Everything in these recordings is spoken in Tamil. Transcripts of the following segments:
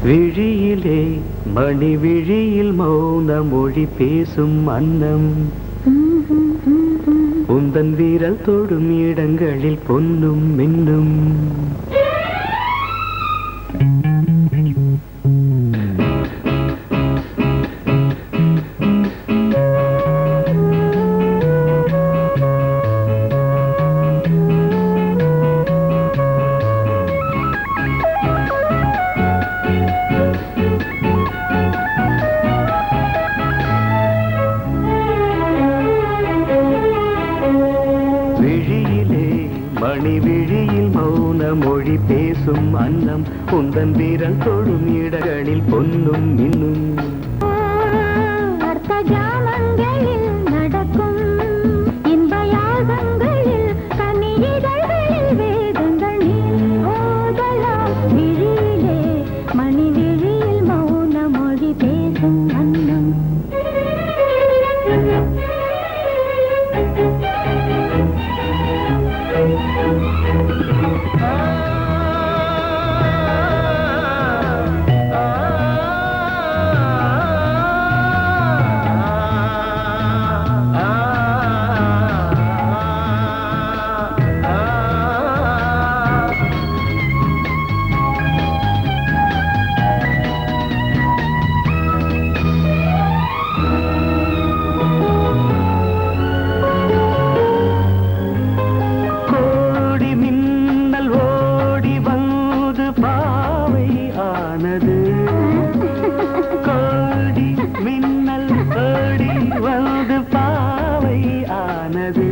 விழியிலே மணி விழியில் மௌன மொழி பேசும் அன்னம் உந்தன் வீரல் தொடும் இடங்களில் பொன்னும் மின்னும் மணி விழியில் மௌன மொழி பேசும் அன்னம் உந்தன் வீரல் தொடும் இடங்களில் பொன்னும் மின்னும் அர்த்த ஜாமங்களில் நடக்கும் இன்ப யாகங்களில் கனியிதழ்களில் வேதங்கள் நீ ஓதலாம் விழியிலே மணி விழியில் மௌன மொழி பேசும் அன்னம் கோடி மின்னல் ஓடி வந்து பாவை ஆனது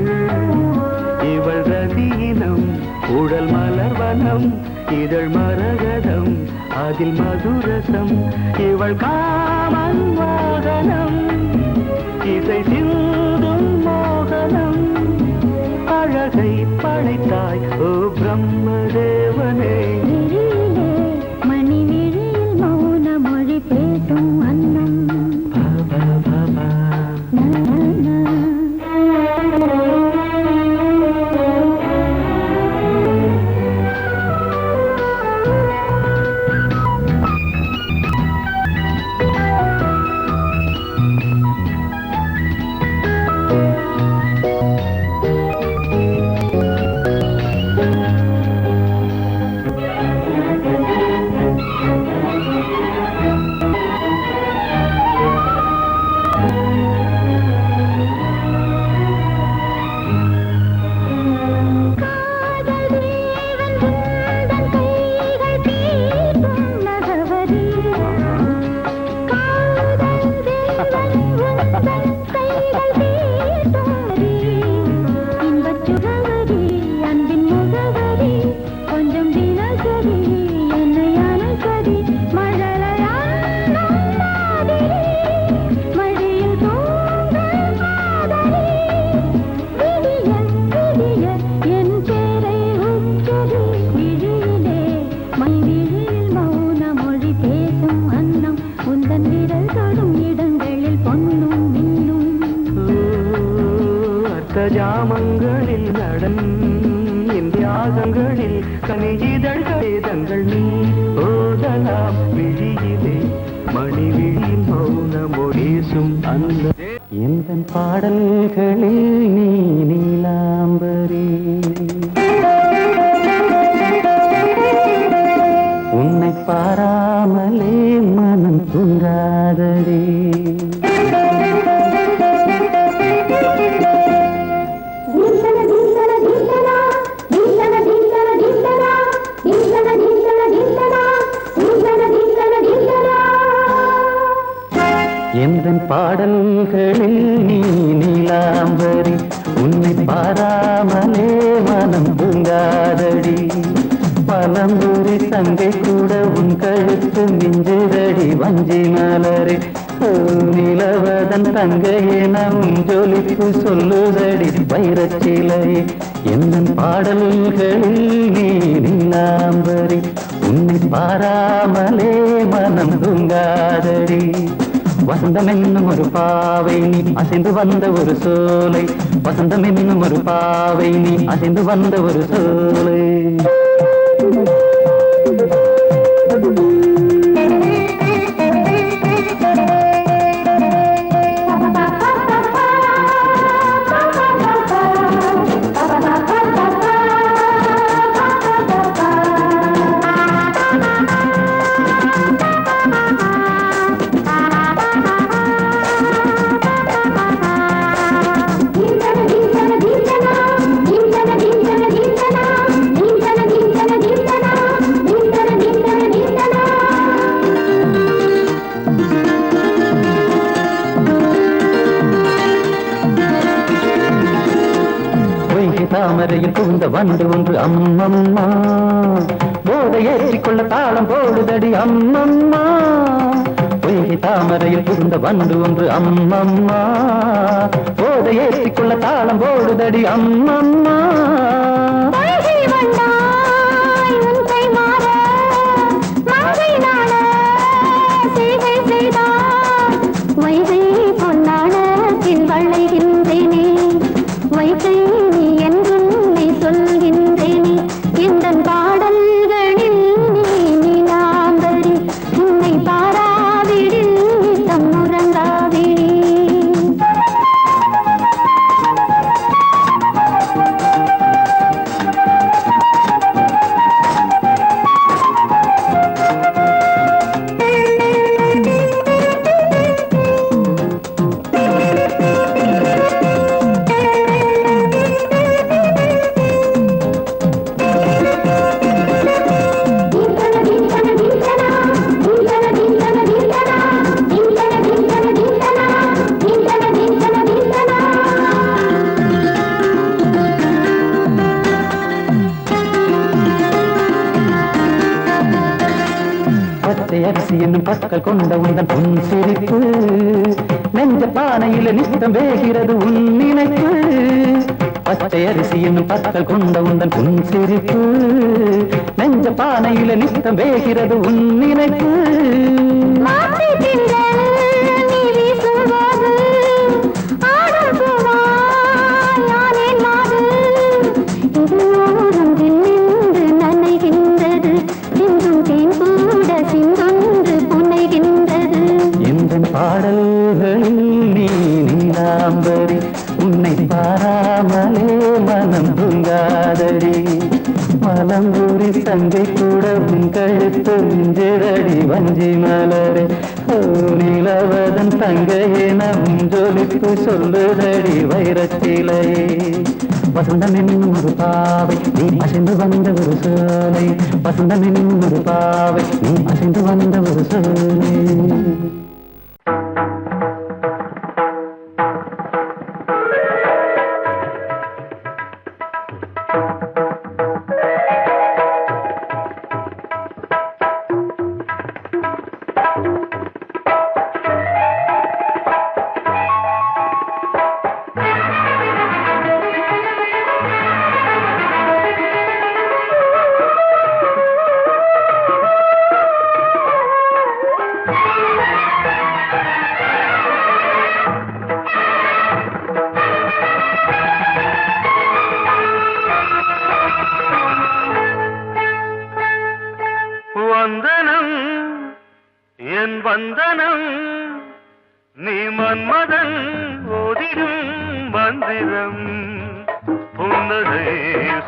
இவள் ரதீனம் உடல் மலர்வனம் இதழ் மரகதம் அதில் மதுரசம் இவள் காமன் மோகனம் இசை சிந்தும் மோகனம் அழகை படைத்தாய் ஓ பிரம்மதேவனே ஜாமங்களில் நடன் இந்தியாகங்களில் கனியிதழ் வேதங்கள் நீ ஓதலாம் விழியிலே மணி விழியில் மௌன மொழிசும் அந்த எந்தன் பாடல்களில் நீ நீலாம்பரி உன்னை பாராமலே மனம் தூங்காதடி எந்தன் பாடல்களில் நீ நீலாம்பரி உன்னை பாராமலே மனம் தூங்காதடி பலம்புரி தங்கை கூட உன் கழுத்து மிஞ்சுதடி வஞ்சி மலரே நிலவதன் தங்கையே நம் ஜொலிப்பு சொல்லுதடி வைரச்சிலையே எந்தன் பாடல்களில் நீ நீலாம்பரி உன்னை பாராமலே மனம் தூங்காதடி வசந்தம் என்னும் ஒரு பாவை நீ அசைந்து வந்த ஒரு சோலை வசந்தம் என்னும் ஒரு பாவை நீ அசைந்து வந்த ஒரு சோலை தாமரையில் புகுந்த வண்டு ஒன்று அம்மம்மா போதை ஏற்றிக்கொள்ள தாளம் போடுதடி அம்மம்மா பொய்கை தாமரையில் புகுந்த வண்டு ஒன்று அம்மம்மா போதை ஏற்றிக்கொள்ள தாளம் போடுதடி அம்மம்மா அரிசி என்னும் பற்கள் கொண்ட உந்தன் பொன் சிரிப்பு நெஞ்ச பானையில நித்தம் வேகிறது உன் நினைப்பு பச்சை அரிசி என்னும் பற்கள் கொண்ட உந்தன் பொன் சிரிப்பு நெஞ்ச பானையில நித்தம் வேகிறது உன் நினைப்பு பாடல்களில் நீ நீலாம்பரி உன்னை பாராமலே மனம் தூங்காதடி மலம்பூரி தங்கை கூட உன் கழுத்து நெஞ்சிரடி வஞ்சி மலரே நிலவதன் தங்கையே நம் ஜொலிப்பு சொல்லுதடி வைரத்திலையே வசந்தம் என்னும் ஒரு பாவை நீ அசைந்து வந்த ஒரு சோலை வசந்தம் என்னும் ஒரு பாவை நீ அசைந்து வந்த ஒரு சோலை வந்தனம் என் வந்தனம் நீ மன்மதன் ஓதிடும் மந்திரம் புன்னகை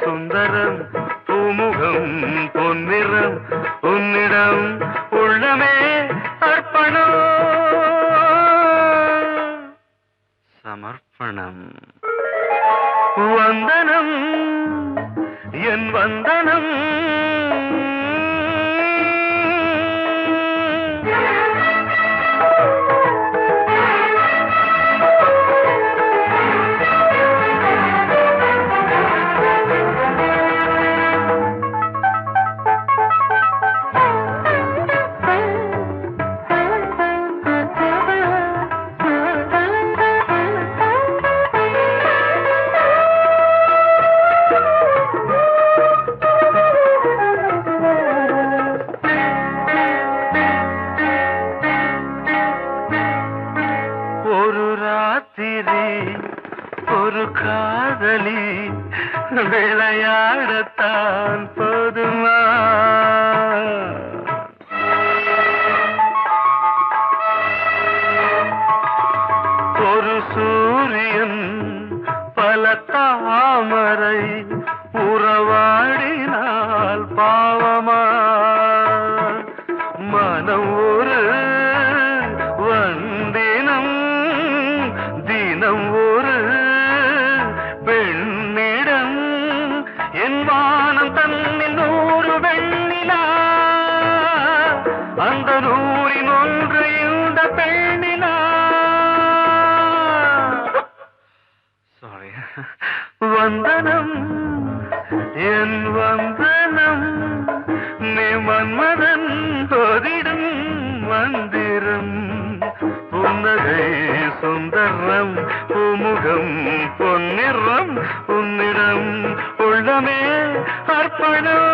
சுந்தரம் பூமுகம் பொன்னிறம் உன்னிடம் உள்ளமே அர்ப்பணம் சமர்ப்பணம் வந்தனம் என் வந்தனம் ஒரு காதலி விளையாடத்தான் போதுமா ஒரு சூரியன் பல தாமரை உறவாடினால் பாவமா மனம் ஒரு வந்தினம் தினம் ஒரு பெண்ணிடம் என் வானம் தன்னில் 100 வெண்ணிலா அந்த 100இன் ஒன்று இந்த பெண்ணிலா சாரி வந்தனம் என் வந்தனம் நீ மன்மதன் போதிடும் மந்திரம் புன்னகை சுந்தரம் பூமுகம் பொன்னிறம் உன்னிடம் உள்ளமே அர்ப்பணம்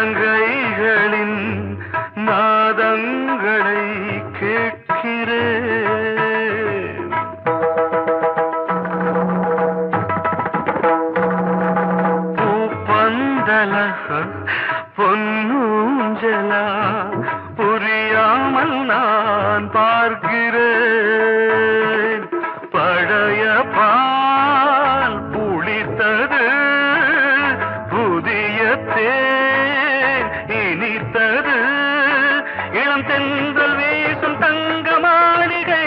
சதங்கைகளின் நாதங்களை கேட்கிறேன் பூப்பந்தல பொன்னூஞ்சலா புரியாமல் நான் பார்க்கிறேன் பழைய பால் புளித்தது புதிய தேன் இனித்தது இளம் தென்றல் வீசும் தங்க மாளிகை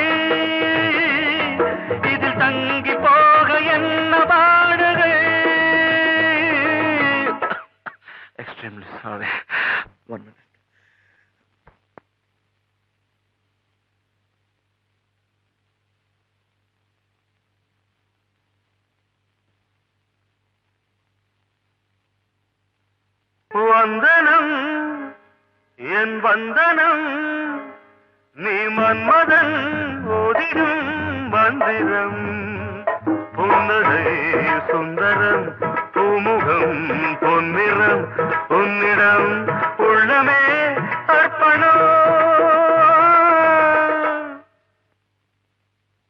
இதில் தங்கி போக என்ன பாடுகை எக்ஸ்ட்ரீம்லி சாரி 1 minute வந்தனம் என் வந்தனம் நீ மன்மதன் ஓதிடும் மந்திரம் புன்னகை சுந்தரம் பூமுகம் பொன்னிறம் உன்னிடம் உள்ளமே அர்ப்பணம்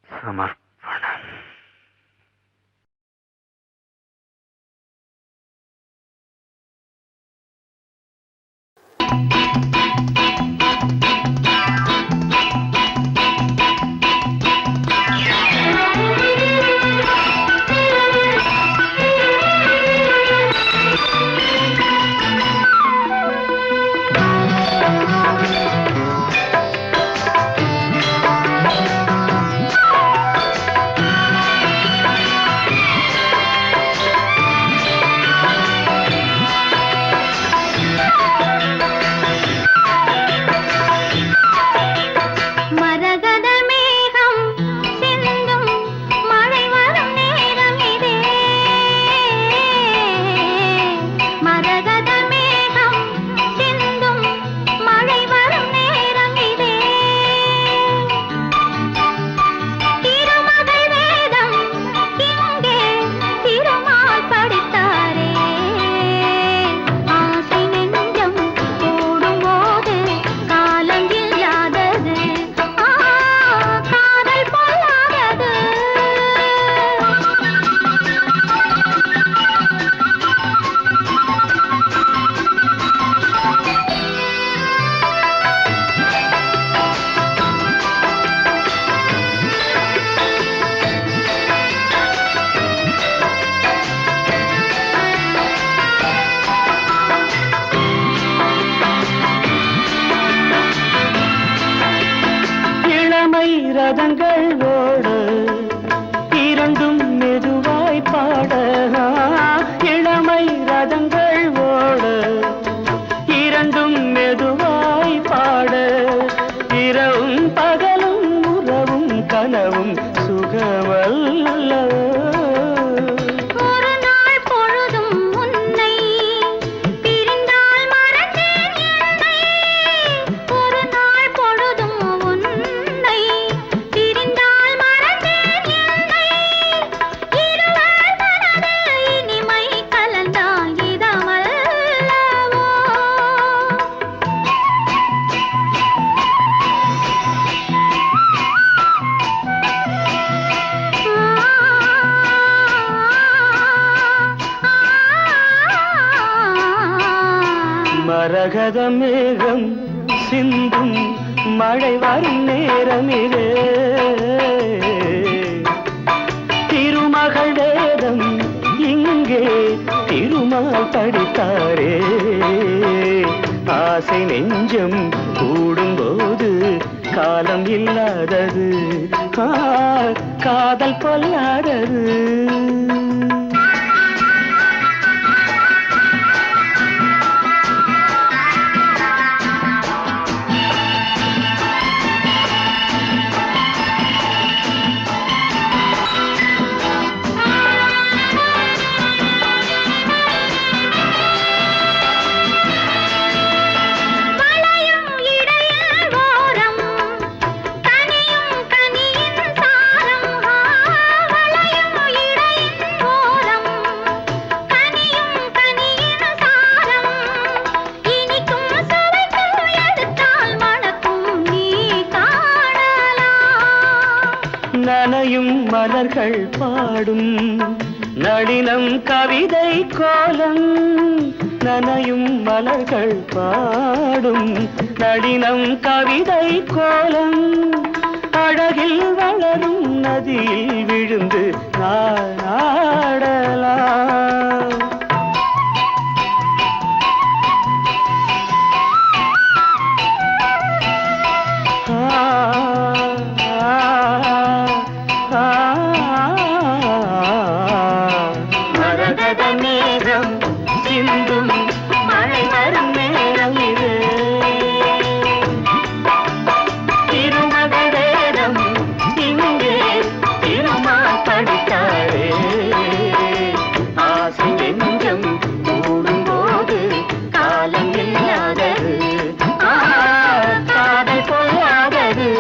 சமர்ப்பணம் ரதங்கள் ஓட இரண்டும் மெதுவாய் பாட இளமை ரதங்கள் ஓட இரண்டும் மெதுவாய் பாட இரவும் பகலும் உறவும் கனவும் சுகமல்ல மரகத மேகம் சிந்தும் மழை வரும் நேரமிலே திருமகள் வேதம் இங்கே திருமால் படித்தாரே ஆசை நெஞ்சம் கூடும்போது காலம் இல்லாதது காதல் கொள்ளாதது நனையும் மலர்கள் பாடும் நளினம் கவிதை கோலம் நனையும் மலர்கள் பாடும் நளினம் கவிதை கோலம் அழகில் வளரும் நதியில் விழுந்து நாடலாம் சிந்தும் மழை வரும் நேரம் இது திருமகள் வேதம் இங்கே திருமால் படித்தாரே ஆசை நெஞ்சம் கூடும்போது காலம் இல்லாதது காதல் கொள்ளாதது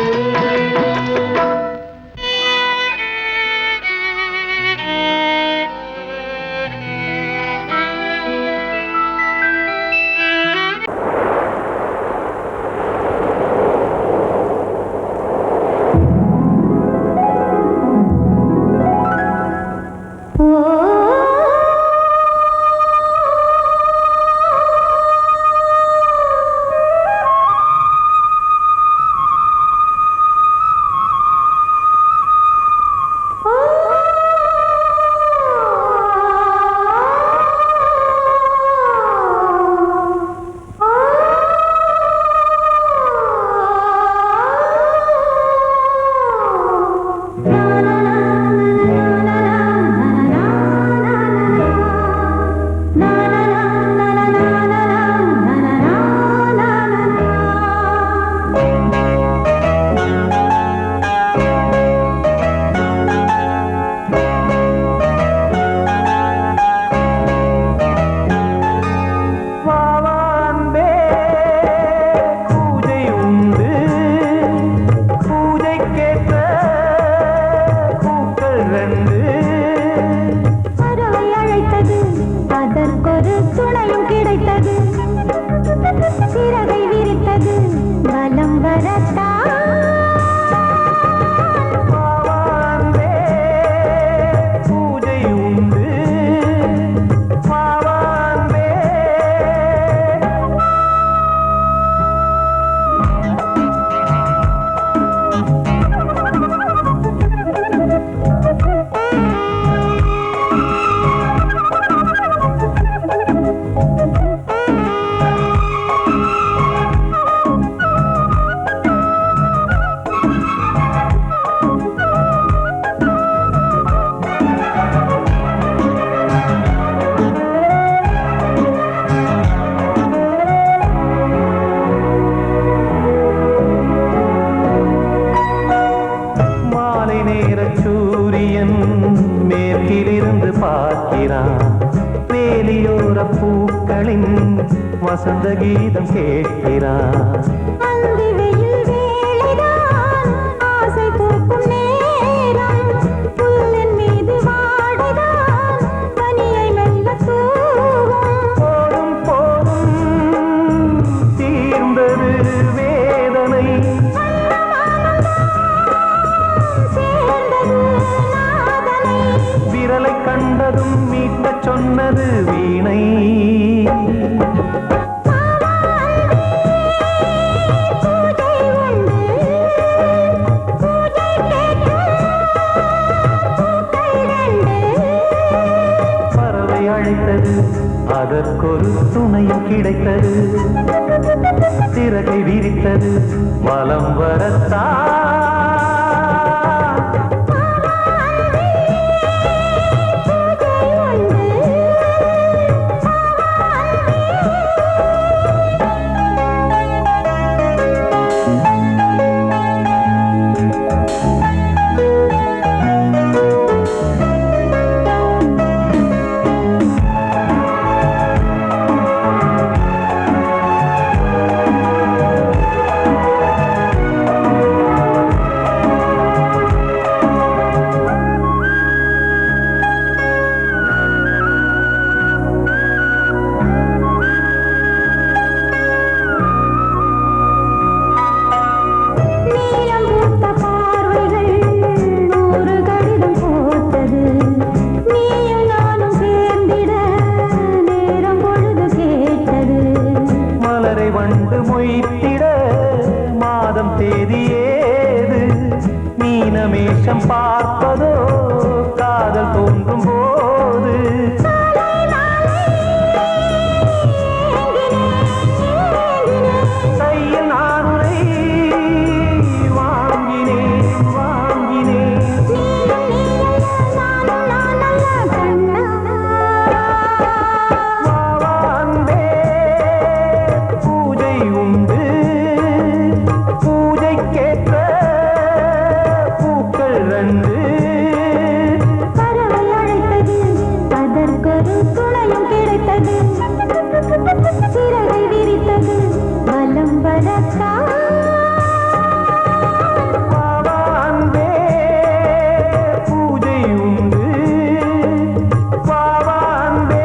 வசந்த கீதம் கேட்கிறான். கண்டதும் மீட்ட சொன்னது வீணை. அதற்கொரு துணையும் கிடைத்தது, சிறகை விரித்தது வலம் வரத்தான். வண்டு மொய்த்திட மாதம் தேதி ஏது, மீனமேஷம் பார்ப்பதோ காதல் தோன்றும் போது. கையில் நானுரை வாங்கினேன் வாங்கினேன். சிறகை விரித்தது வலம் வரத்தான். பூஜை உண்டு பாவாந்தே.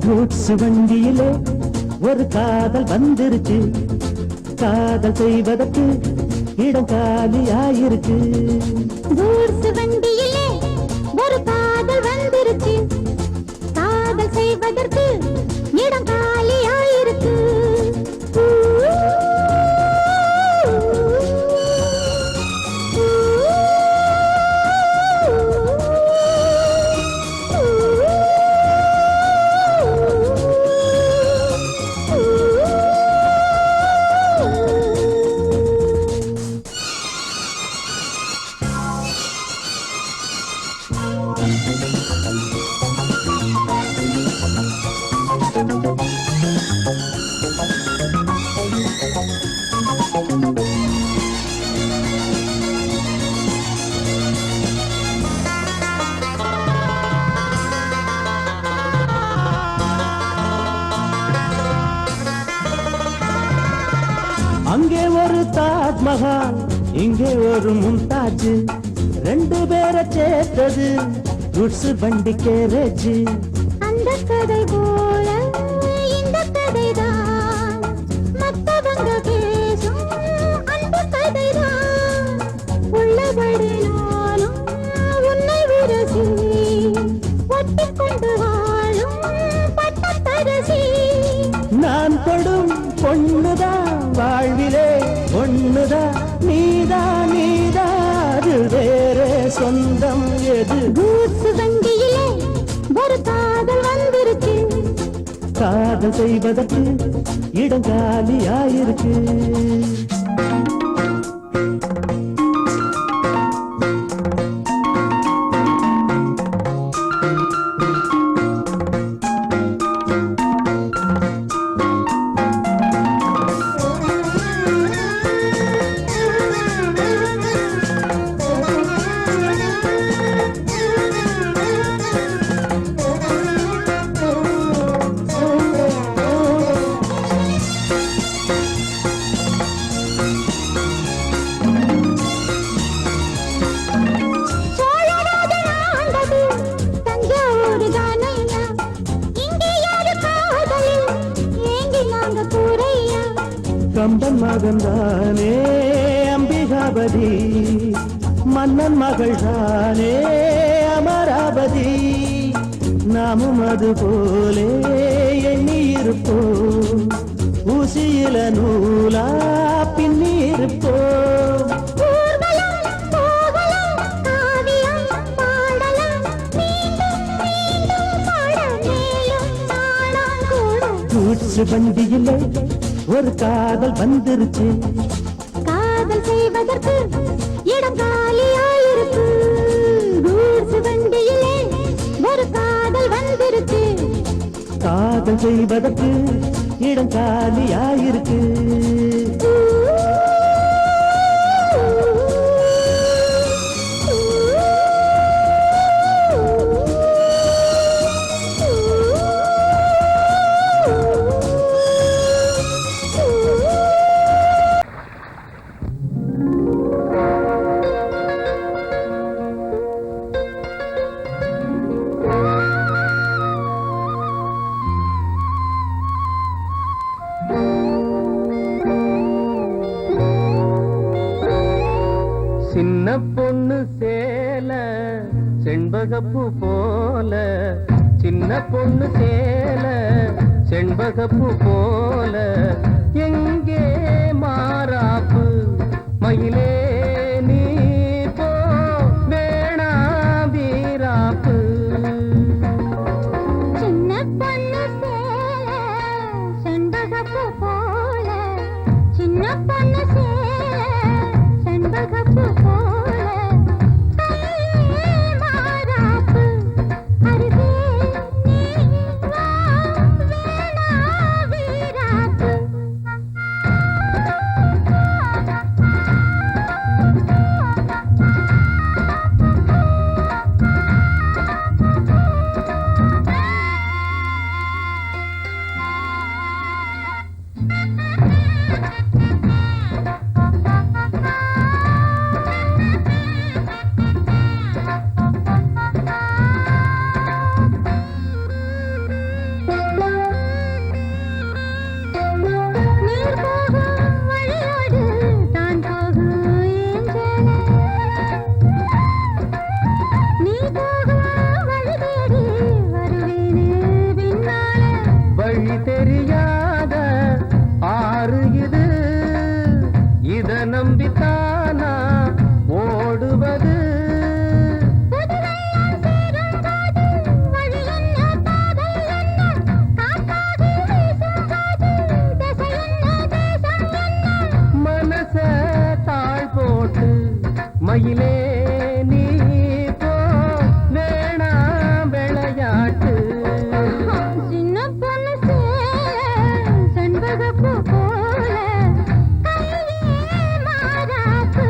கூட்சு வண்டியிலே ஒரு காதல் வந்துருச்சு, காதல் செய்வதற்கு இடம் காலியாயிருக்கு. கூட்சு வண்டியிலே ஒரு காதல் வந்துருச்சு, காதல் செய்வதற்கு இடம் காலியாயிருக்கு. அங்கே ஒரு தாஜ்மஹால், இங்கே ஒரு மும்தாஜ், ரெண்டு பேரை சேர்த்தது குட்ஸ் வண்டி கேரேஜ். அந்த கதை போல இந்த கதைதான், மத்தவங்க பேசும் அந்த கதைதான். உள்ளபடி நானும் உன்னை விரசி, ஒட்டிக்கொண்டு வாழும் பட்டத்தரசி. நான் தொடும் பொண்ணுதான் வாழ்விலே ஒண்ணுதான், நீதான் நீதான், அது வேறே சொந்தம் எது? கூட்சு வண்டியிலே ஒரு காதல் வந்துருச்சு, காதல் செய்வதற்கு இடம் காலியாயிருக்கு. மகன்தானே அம்பிகாபதி, மன்னன் மகள்தானே அமராவதி. நாமும் அது போலே எண்ணி இருப்போம், ஊசியில நூலா பின்னி இருப்போம். வண்டியில ஒரு காதல் வந்துருச்சு, காதல் செய்வதற்கு இடம் காலியாயிருக்கு. கூட்ஸ் வண்டியிலே ஒரு காதல் வந்துருச்சு, காதல் செய்வதற்கு இடம் காலியாயிருக்கு. சின்ன பொண்ணு சேல செண்பகப்பூ போல, சின்ன பொண்ணு சேல செண்பகப்பூ போல, எங்கே மாறாப்பு மயிலே நீ போ வேணா வீராப்பு. சின்ன பொண்ணு சேல செண்பகப்பூ போல, சின்ன பொண்ணு சேல செண்பகப்பூ போல, கையே மாறாப்பு அருகே நீ வா வேணா வீராப்பு. நீர் போகும் வழியோடு தான் போகும் ஏஞ்சலே, நீ போகும் வழி தேடி வருவேனே பின்னாலே. வழி தெரியாத ஆறு இது, இத நம்பித்தானா ஓடுவது. புதுவெள்ளம் சேரும்போது வழி என்ன பாதை என்ன, காற்றாகி வீசும்போது திசை என்ன தேசம் என்ன. மனச தாழ் போட்டு மயிலே நீ போ வேணா விளையாட்டு. சின்ன பொண்ணு சேல செண்பகப்பூ போல, கையே மாறாப்பு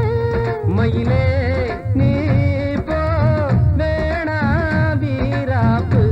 மயிலே நீ போ வேணா வீராப்பு.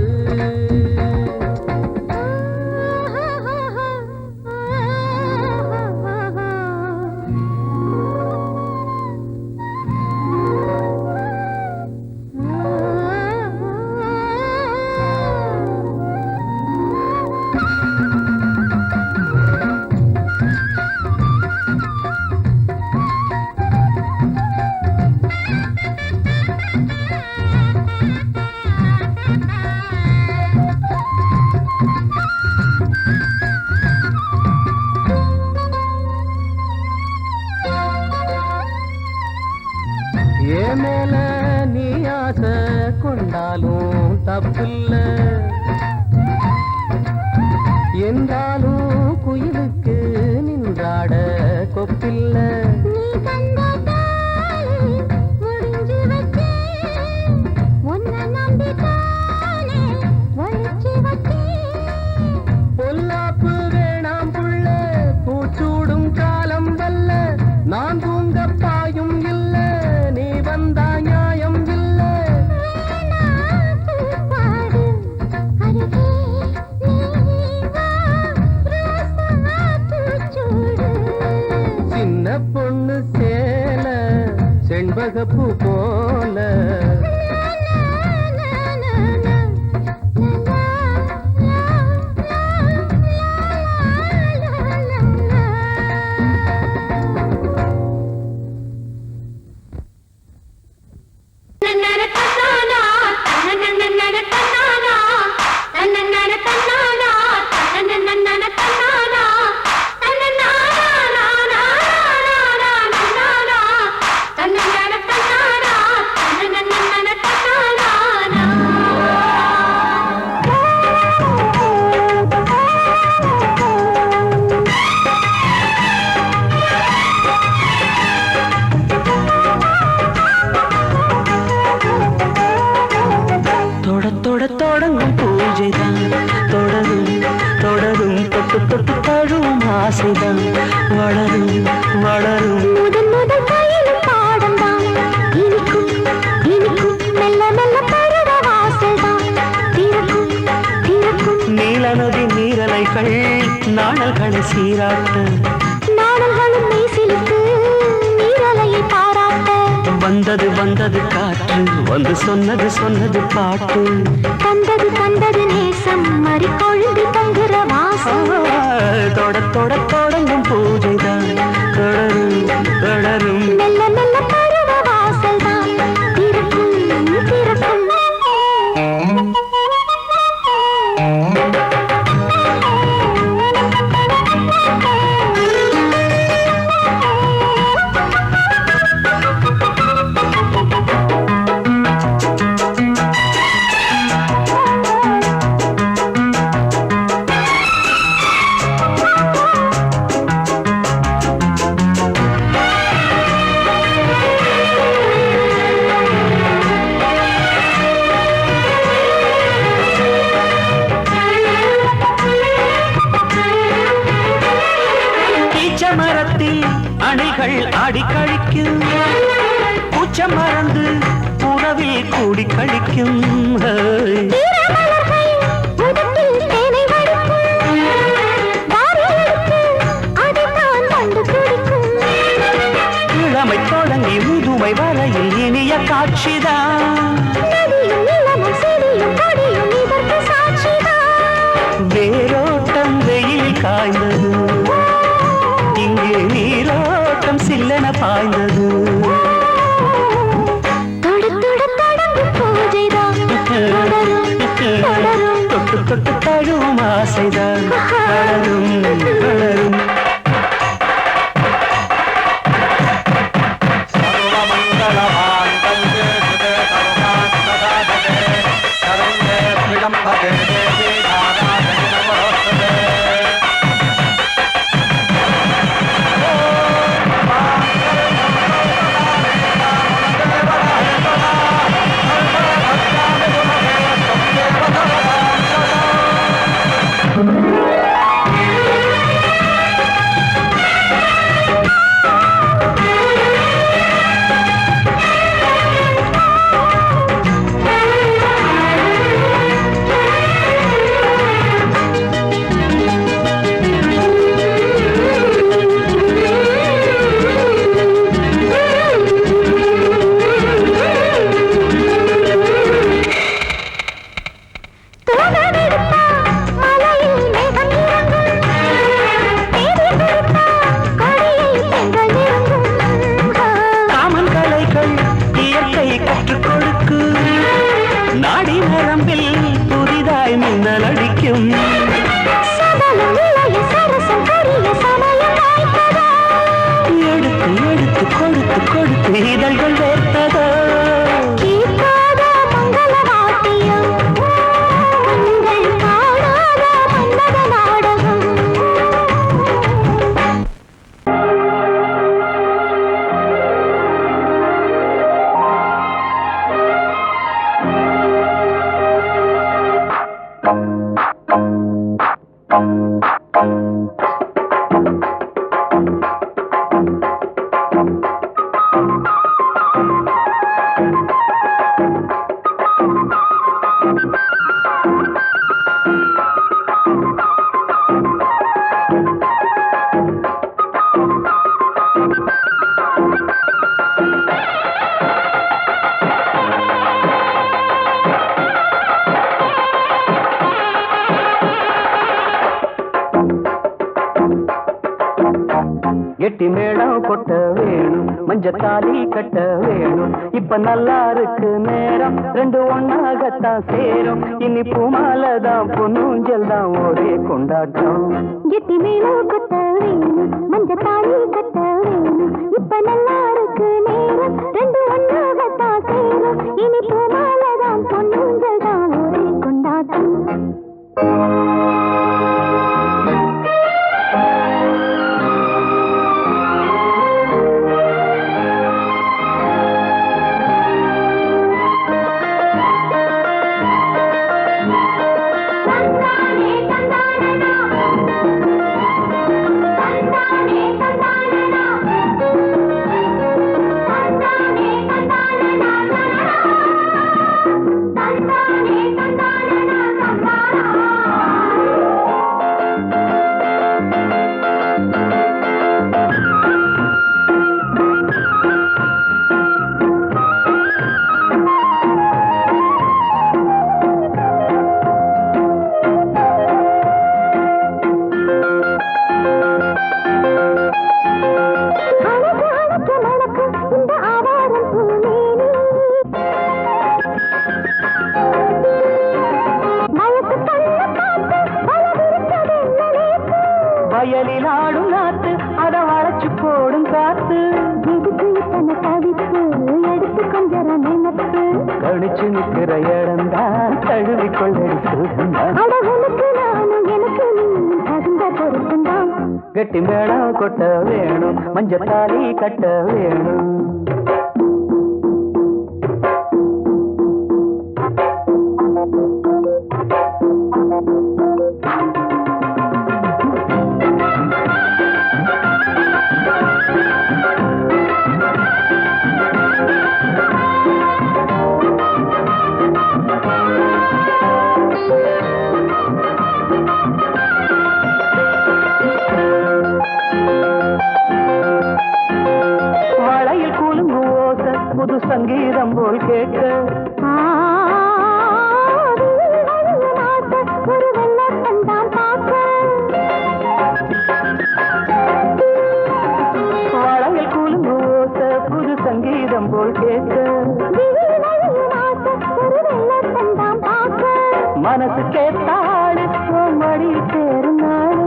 ஏ மேல நீ ஆசை கொண்டாலும் தப்பில்ல, என்றாலும் குயிலுக்கு நின்றாட கொப்பில்ல. நீ தந்த தாலி முடிஞ்சு வச்சேன், உன்னை நம்பித்தானே ஒழிச்சு வச்சேன். பொல்லாப்பு வேணாம் புள்ள, பூச்சூடும் காலம் வல்ல, நான் தூங்க பாயும் இல்ல, நீ வந்தா நியாயம் இல்ல. வேணா பூப்பாடு அருகே நீ வா ரோசா பூச்சூடு. சின்ன பொண்ணு சேல செண்பகப்பூ போல, la la la la la la la la la. சீராட்ட நாடல்களும் மெய்சிலுக்கு நீரலையை பாராட்ட வந்தது வந்தது காற்று வந்து சொன்னது சொன்னது பாட்டு கண்டது கண்டது நேசம் மறிக்கொழுந்து தங்குற வாசம் தொட தொட தொடங்கும் பூஜைதான் தொடரும் தொடரும் மெல்ல மெல்ல பருவ வாசல் தான் திறக்கும் திறக்கும் மரத்தில் அணைகள் ஆடி கழிக்கும் பூச்ச மறந்து உறவில் கூடி கழிக்கும் இளமை தொடங்கி முதுமை வரையில் இனிய காட்சிதான் வேரோட்டம் வெயில் காய்ந்தது இங்கே நீரோட்டம் சில்லென பாய்ந்தது தொட்டு தொட்டு தழுவும் ஆசைதான் வளரும் வளரும் நாடி நரம்பில் புதிதாய் மின்னல் அடிக்கும் எடுத்து எடுத்து கொடுத்து கொடுத்து இதழ்கள் வேர்த்ததோ எட்டி மேளம் கொட்ட வேணும் மஞ்சத்தாலி கட்ட வேணும் இப்ப நல்லா இருக்கு நேரம் ரெண்டு ஒன்னாகத்தான் சேரும் இனி பூமாலதான் பொன்னூஞ்சல் தான் ஒரே கொண்டாட்டம் எட்டி மேளம் கொட்ட வேணும் மஞ்சத்தாலி கட்ட வேணும் இப்ப நல்லா இருக்கு நேரம் ரெண்டு ஒன்னாகத்தான் சேரும் இனி பூமாலதான் பொன்னூஞ்சல் தான் ஒரே கொண்டாட்டம் தனிச்சு நிற்கிற இடம்தான் தழுவிக்கொள்ளடி சுகந்தான். அழகுனுக்கு நானும் எனக்கு நீ தகுந்த பொருத்தந்தான். கெட்டி மேளம் கொட்ட வேணும், மஞ்சத்தாலி கட்ட வேணும். புது சங்கீதம் போல் கேட்க ஒரு வெள்ளத்தந்தான் பார்க்க வாழையில் கூலுங்கு ஓசை புது சங்கீதம் போல் கேட்க ஒரு வெள்ளத்தந்தான் பார்க்க மனசு கேட்டாடு மடி சேரும் நாடு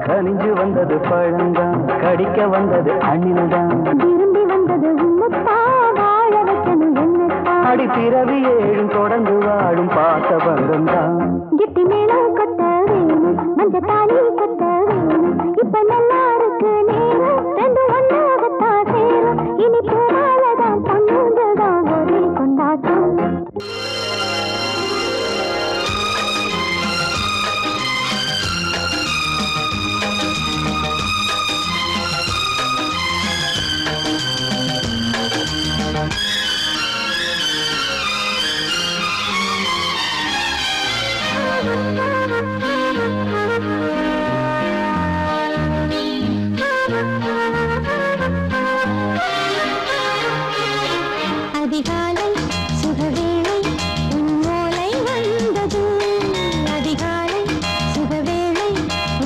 கனிஞ்சு வந்தது பழந்தான் கடிக்க வந்தது அணில்தான் விரும்பி வந்தது உன்னத்தா வாழ வைக்கணும் என்னத்தா அடி பிறவி ஏழும் தொடர்ந்து வாழும் பாசபந்தம் தான் கிட்டி மேளம் கட்ட வேணும் மஞ்சத்தாலி கட்ட வேணும் இப்ப நல்லா இருக்கு நேரம் ரெண்டு ஒன்னாகத்தான் சேரும் இனி பூமாலதான் பொண்ணுங்கதான் ஒரே கொண்டாட்டம் அதிகாலை சுகவேளை உன்னோலை வந்தது அதிகாலை சுகவேளை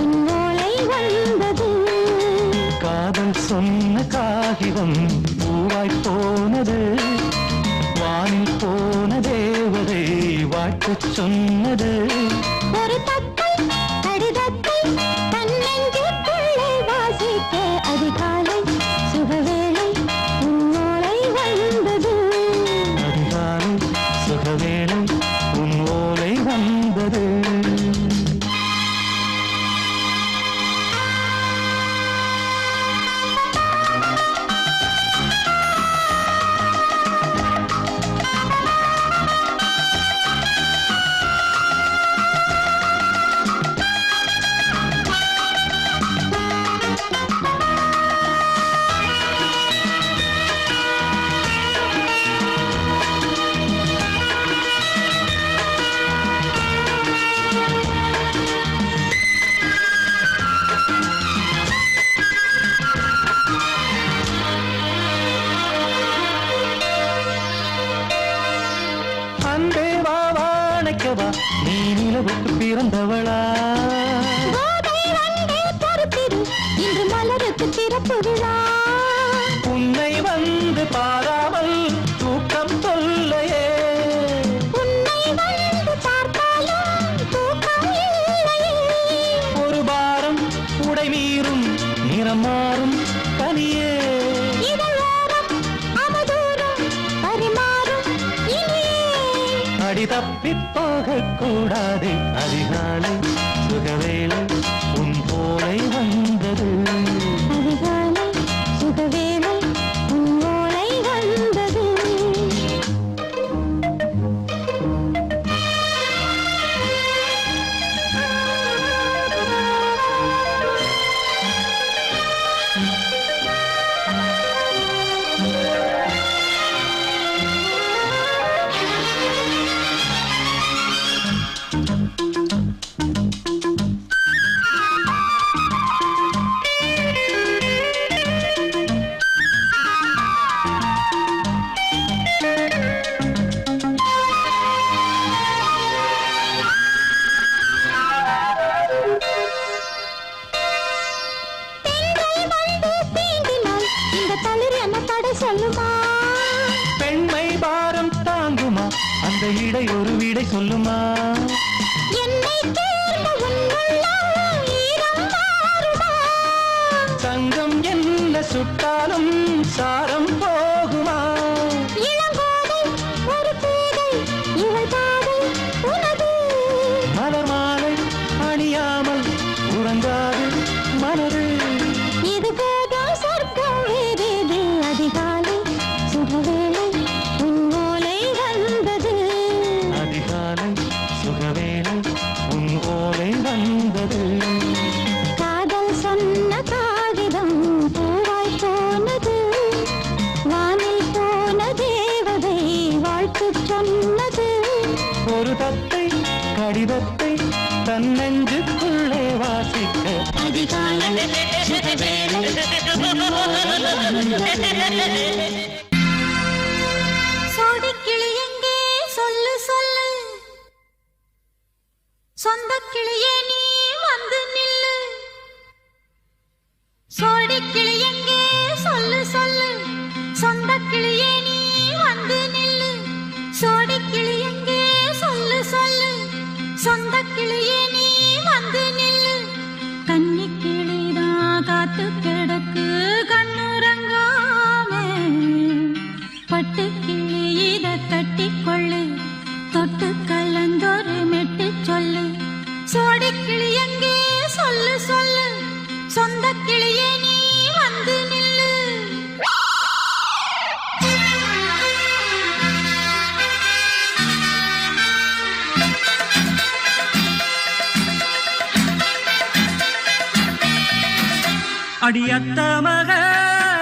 உன்னோலை வந்தது காதல் சொன்ன காகிதம் பூவாய் போனது வானில் போன தேவதை வாழ்த்து சொன்னது ஒரு தத்தை கடிதத்தை தன்னெஞ்சுக்குள்ளே வாசிக்க அதிகாலை சுகவேளை உன்னோலை வந்தது அதிகாலை சுகவேளை உன் ஓலை வந்தது அன்பே வா வாழைக்கவா நீ நிலவுக்கு பிறந்தவளா கோதை வந்தே பொறுப்பிரு இன்று மலருக்கு திறப்பு விழா உன்னை வந்து பாராமல் தூக்கம் சொல்லையே உன்னை வந்து பார்த்தாலும் தூக்கம் இல்லையே ஒரு பாரம் உடை மீறும் நிறம் மாறும் கனியே இதழோரம் அமுதூரம் பரிமாறும் இனியே அடி தப்பிப் போகக் கூடாது அதிகாலை சுகவேளை உன் போலை வந்தது அதிகாலை சுகவேளை உன்னோலை வந்தது சொல்லுமா பெண்மை பாரம் தாங்குமா அந்த இடை ஒரு விடை சொல்லுமா என்னை தேர்ந்த உன்னுள்ளம் ஈரம் மாறுமா தங்கம் என்ன சுட்டாலும் சாரம் போகுமா? இளங்கோதை ஒரு பேதை இவள் பாதை உனது. மலர் மாலை அணியாமல் உறங்காது மனது. இது போதும் சொர்க்கம் வேறேது. அதிகாலை சுகவேளை உன்னோலை வந்தது. அதிகாலை சுகவேளை உன் ஓலை வந்தது. காதல் சொன்ன காகிதம் பூவாய் போனது. வானில் போன தேவதை வாழ்த்து சொன்னது. ஒரு தத்தை கடிதத்தை தன் நெஞ்சுக்குள்ளே வாசிக்க அதிகாலை சுகவேளை சோடிக்கிளி எங்கே சொல்லு சொல்லு. சொந்த கிளியே நீ வந்து நில்லு. சோடிக்கிளி எங்கே சொல்லு சொல்லு. சொந்த கிளியே நீ வந்து நில்லு. சோடிக்கிளி எங்கே சொல்லு சொல்லு. சொந்த கிளியே நீ வந்து நில்லு. கன்னி கிளிதான் காத்து கிடக்கு கண்ணுறங்காமே. பட்டு கிளி இத கட்டிக்கொள்ளு. தொட்டு கலந்தொரு மெட்டு சொல்லு. சோடி கிளி எங்கே சொல்லு சொல்லு. சொந்த கிளியே நீ வந்து நில்லு. அடியத்த மக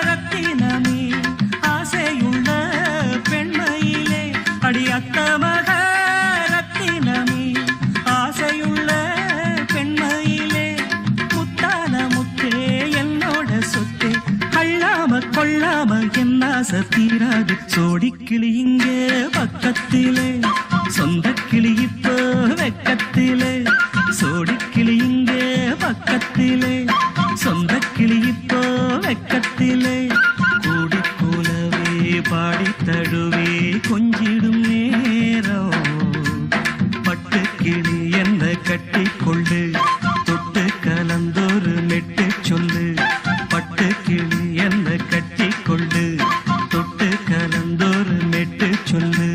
ரத்தினமே ஆசையுள்ள பெண்மையிலே. அடியத்த மக ரத்தினமே ஆசையுள்ள பெண்மையிலே. முத்தான முத்தே என்னோட சொத்தே. அள்ளாம கொள்ளாம என்ன தீராது. சோடிக்கிளி இங்கே பக்கத்திலே. சொந்த கிளி இப்போ வெக்கத்திலே. சோடிக்கிளி இங்கே பக்கத்திலே. சொந்த கிளி இப்போ வெக்கத்திலே. கூடி கூலவே பாடி தழுவே கொஞ்சிடும் நேரம். பட்டு கிளி என்ன கட்டிக்கொள்ளு. தொட்டு கலந்தொரு மெட்டு சொல்லு. பட்டு கிளி என்ன கட்டிக்கொள்ளு. தொட்டு கலந்தொரு மெட்டு சொல்லு.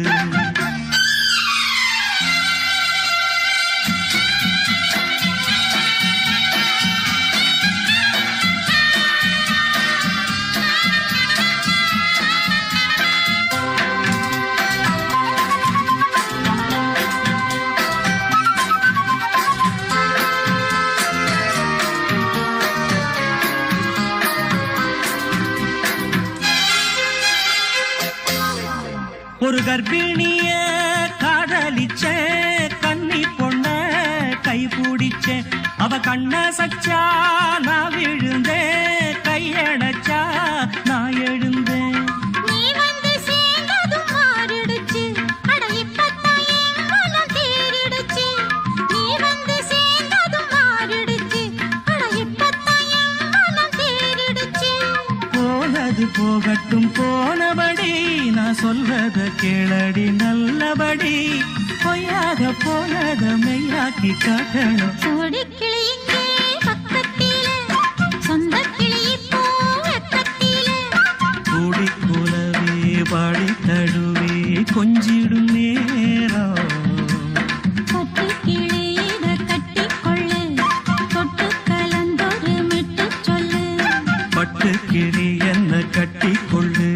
ஒரு கர்ப்பிணிய காதலிச்ச கன்னி பொண்ண கை பிடிச்ச. அவ கண்ண சச்சா நான் விழுந்தேன். கையடைச்சா நான் எழுந்தேன். நீ வந்து சேர்ந்ததும் மாறிடுச்சு. அட இப்பத்தான் என் மனம் தேறிடுச்சு. நீ வந்து சேர்ந்ததும் மாறிடுச்சு. அட இப்பத்தான் என் மனம் தேறிடுச்சு. போனது போகட்டும் போனபடி. நான் சொல்றத கேளடி நல்லபடி. பொய்யாக போனத மெய்யாக்கி காட்டணும். சோடி கிளி இங்கே பக்கத்திலே. சொந்த கிளி இப்போ வெக்கத்திலே. கூடி கூலவே பாடி தழுவே கொஞ்சிடும் நேரம். பட்டு கிளி இத கட்டிக்கொள்ளு. தொட்டு கலந்தொரு மெட்டு சொல்லு. பட்டு கிளி என்ன கட்டிக்கொள்ளு.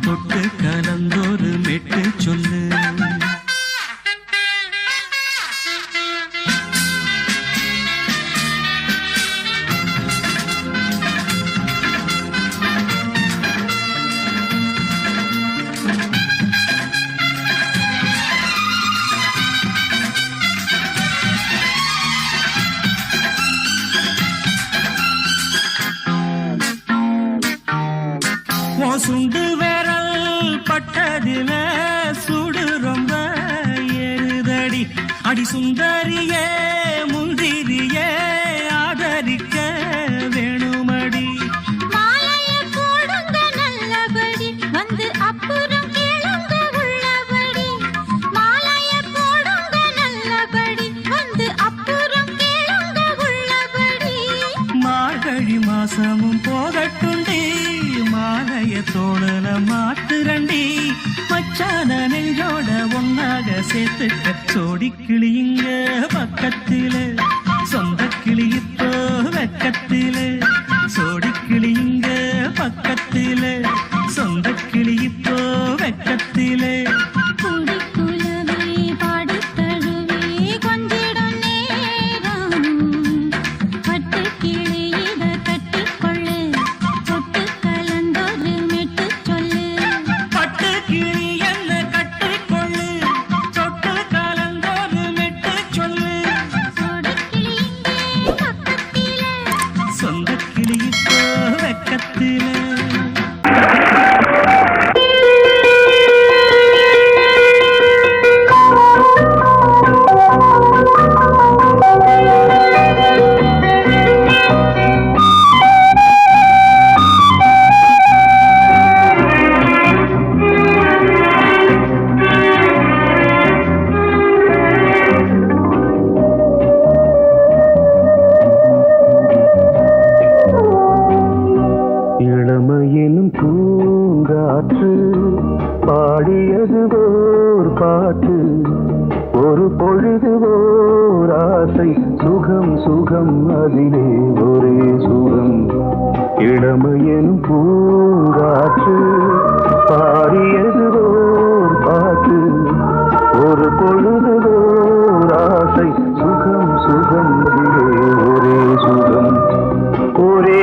தொட்டு கலந்தொரு மெட்டு சொல்லு. சுண்டு விரல் பட்டதில சுடு ரொம்ப ஏறுதடி. அடி சுந்தரியே முந்திரியே ஆதரிக்க வேணுமடி. மாலைய போடுங்க நல்லபடி. வந்து அப்புறம் கேளுங்க உள்ளபடி. மாலைய போடுங்க நல்லபடி. வந்து அப்புறம் கேளுங்க உள்ளபடி. மார்கழி மாச மனமும் போகட்டுண்டி மாலைய தோழல மாத்துரண்டி மச்சான நெஞ்சோட ஒன்னாக சேர்த்துக்க சோடி கிளியுங்க பக்கத்தில சொந்த கிளி இப்போ வெக்கத்தில சோடி கிளியுங்க பக்கத்தில சொந்த கிளி இப்போ வெக்கத்தில இளமையினும் பூங்காற்று பாடியது ஓர் பாட்டு ஒரு பொழுது ஓர் ஆசை சுகம் சுகம் அதிலே ஒரே சுகம் இளமையினும் பூங்காற்று பாடியது ஓர் பாட்டு ஒரு பொழுது ஓர் ஆசை சுகம் சுகம் அதிலே ஒரே சுகம் ஒரே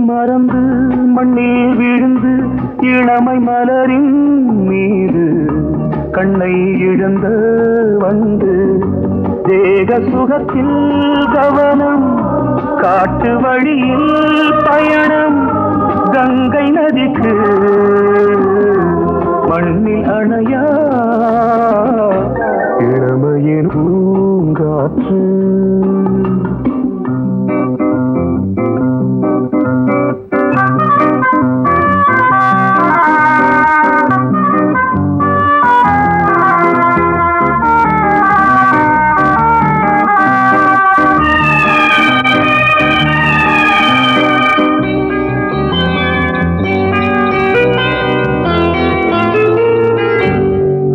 மறந்து மண்ணில் விழுந்து இளமை மலரின் மீது கண்ணை இழந்த வந்து தேக சுகத்தில் கவனம் காட்டு வழியில் பயணம் கங்கை நதிக்கு மண்ணில் அணையா இளமையின் பூங்காற்று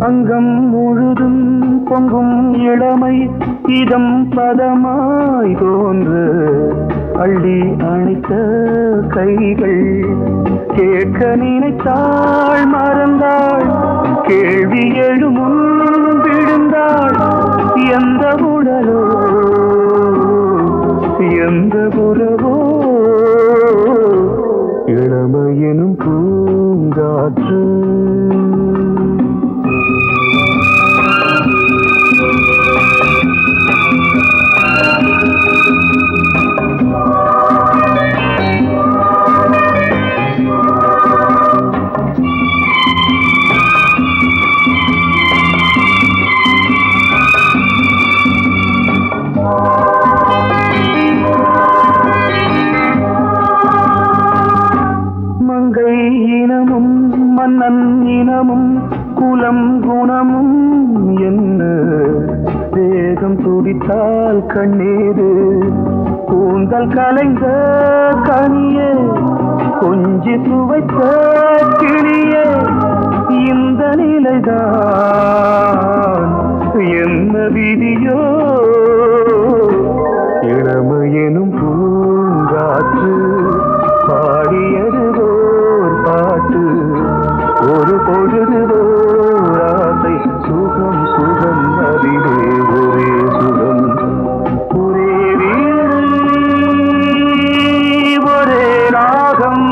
அங்கம் முழுதும் பொங்கும் இளமை இதம் பதமாய் தோன்று அள்ளி அணைத்த கைகள் கேட்க நினைத்தாள் மறந்தாள் கேள்வி எழுமுன் விழுந்தாள் எந்த உடலோ எந்த உறவோ இளமையெனும் பூங்காற்று மங்கை இனமும் மன்னன் இனமும் குலம் குணமும் என்ன தேகம் துடித்தால் கண்ணீரு கூந்தல் கலைந்த கனியே கொஞ்சி சுவைத்த கிளியே இந்த நிலைதான் என்ன விதியோ இளமையெனும் பூங்காற்று பாடியது ஓர் பாட்டு ஒரு பொழுது ஓர் ஆசை சுகம் சுகம் அதிலே ஒரே சுகம் ஒரே வீடு ஒரே ராகம்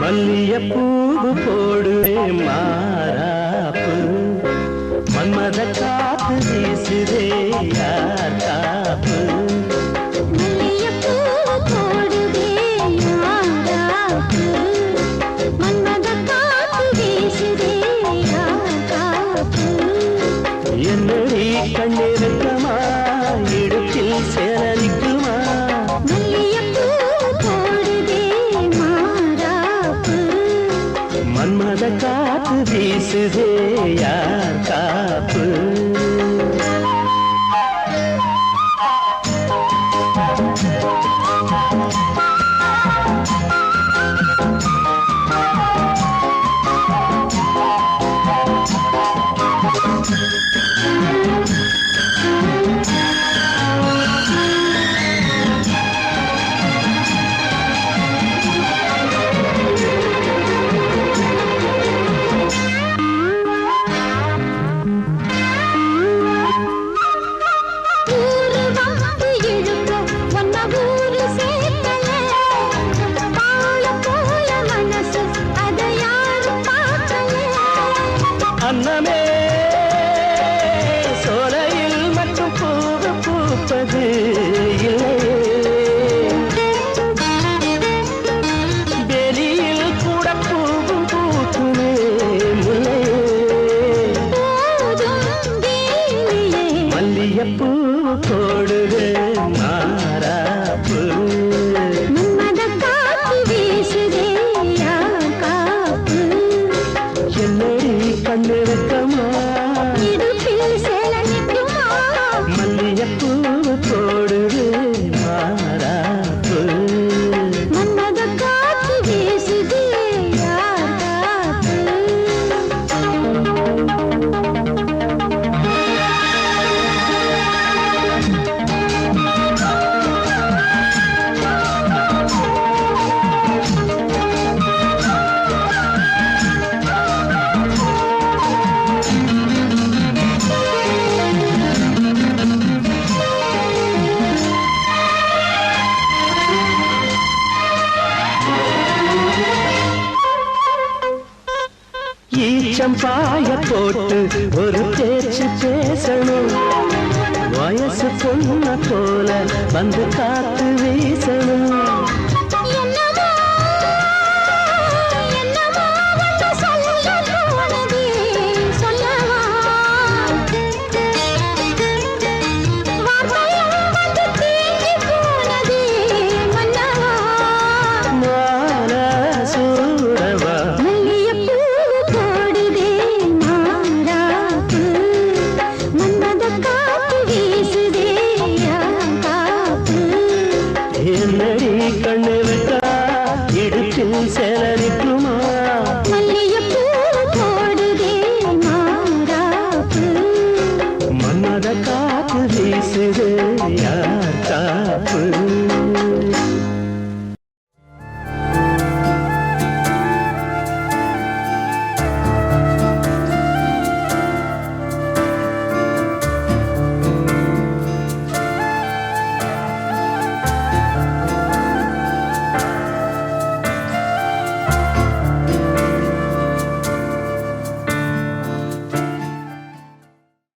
மல்லியப்பூவு போடுவே மாறாப்பு மன்மத காத்து வீசுதே யார் காப்பு மல்லிகைப்பூ போடுதே யாராப்பு மன்மத காத்து வீசுதே யாராப்பு என்னடி கண்ணிருக்கமா இடுப்பில் சேரலிக்குமா மல்லிகைப்பூ போடுதே மாறாப்பு மன்மத காத்து வீசுதே யார் காப்பு ஊரு வந்து இழுக்க ஒன்ன ஊரு சேர்க்கல பால போல மனசு அதை யாரும் பார்க்கல அன்னமே சோலையில் மட்டும் பூவு பூப்பது இல்லையே வெளியில் கூட பூவும் பூக்குமே முல்லையே போதும் வேலியே மல்லியப்பூ போடுவே மாறாப்பு மன்மத காத்து வீசுதே யார் காப்பு என்னடி கண்ணிருக்கமா இடுப்பில் சேல நிற்குமா மல்லியப்பூ போடுவே மாறாப்பு மன்மத காத்து வீசுதே யார் காப்பு ஈச்சம் பாய போட்டு ஒரு பேச்சு பேசணும் வயசு பொண்ணு போல வந்து காத்து வீசணும் என்னமோ என்னமோ வந்து சொல்ல போனதே சொல்லவா வார்த்தையும் வந்து தீங்கி போனதே மன்னவா மால சூடவா மல்லிகைப்பூ போடுதே மாறாப்பு மன்மத காத்து வீசுதே யார் காப்பு என்னடி கண்ணிருக்கா இடுப்பில் சேலரிக்குமா மல்லிகைப்பூ போடுதே மாறாப்பு மன்மத காத்து வீசுதே யார் காப்பு